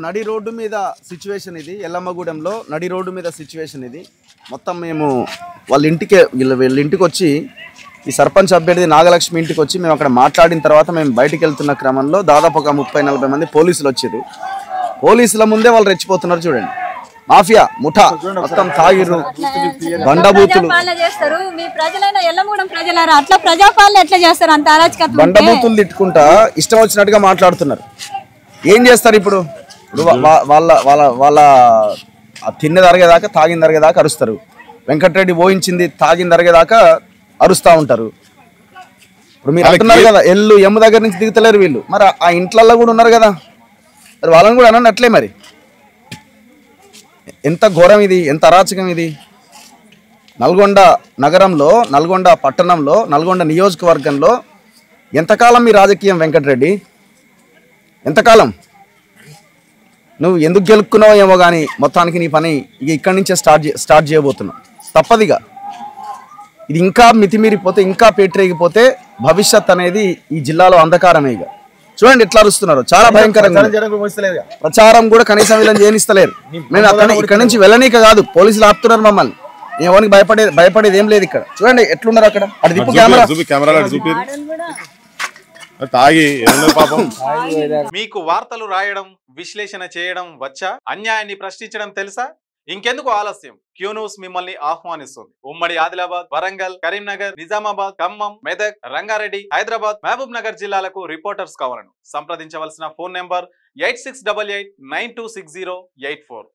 నడి రోడ్డు మీద సిచ్యువేషన్ ఇది, ఎల్లమ్మగూడెంలో నడి రోడ్డు మీద సిచ్యువేషన్ ఇది. మొత్తం మేము వీళ్ళ ఇంటికి వచ్చి ఈ సర్పంచ్ అభ్యర్థి నాగలక్ష్మి ఇంటికి వచ్చి మేము అక్కడ మాట్లాడిన తర్వాత మేము బయటికి వెళ్తున్న క్రమంలో దాదాపు ఒక 30-40 మంది పోలీసులు వచ్చారు. పోలీసుల ముందే వాళ్ళు రెచ్చిపోతున్నారు. చూడండి, మాఫియా ముఠా మొత్తం తాగిర్రు, బండబూతులు. బండబూతులు తిట్టుకుంటా ఇష్టం వచ్చినట్టుగా మాట్లాడుతున్నారు. ఏం చేస్తారు ఇప్పుడు? వాళ్ళ వాళ్ళ వాళ్ళ తిన్న తరగేదాకా తాగిన తరగేదాకా అరుస్తారు. వెంకటరెడ్డి పోయించింది తాగిన తరగేదాకా అరుస్తూ ఉంటారు. ఇప్పుడు మీరు అంటున్నారు కదా ఎమ్ము దగ్గర నుంచి దిగుతలేరు వీళ్ళు, మరి ఆ ఇంట్లల్లో కూడా ఉన్నారు కదా, మరి వాళ్ళని కూడా అనండి అట్లే. మరి ఎంత ఘోరం ఇది, ఎంత అరాచకం ఇది. నల్గొండ నగరంలో, నల్గొండ పట్టణంలో, నల్గొండ నియోజకవర్గంలో ఎంతకాలం మీ రాజకీయం వెంకటరెడ్డి? ఎంతకాలం? నువ్వు ఎందుకు గెలుక్కున్నావో ఏమో కానీ మొత్తానికి నీ పని ఇక ఇక్కడి నుంచే స్టార్ట్ చేయబోతున్నావు. తప్పదిగా. ఇది ఇంకా మితిమీరిపోతే, ఇంకా పేటరేగిపోతే భవిష్యత్ అనేది ఈ జిల్లాలో అంధకారమే. ఇక చూడండి ఎట్లా అరుస్తున్నారు, చాలా భయంకరంగా. ప్రచారం కూడా కనీసం వీళ్ళని చేయనిస్తలేరు. మేము అక్కడ ఇక్కడ నుంచి వెళ్ళనీక కాదు, పోలీసులు ఆపుతున్నారు మమ్మల్ని. ఎవరికి భయపడేది ఏం లేదు ఇక్కడ. చూడండి ఎట్లున్నారు అక్కడ. అది దిప్పు కెమెరా. మీకు వార్తలు రాయడం, విశ్లేషణ చేయడం వచ్చా? అన్యాయాన్ని ప్రశ్నించడం తెలుసా? ఇంకెందుకు ఆలస్యం? క్యూ న్యూస్ మిమ్మల్ని ఆహ్వానిస్తుంది. ఉమ్మడి ఆదిలాబాద్, వరంగల్, కరీంనగర్, నిజామాబాద్, ఖమ్మం, మెదక్, రంగారెడ్డి, హైదరాబాద్, మహబూబ్ నగర్ జిల్లాలకు రిపోర్టర్స్ కావాలను సంప్రదించవలసిన ఫోన్ నెంబర్ 8688926084.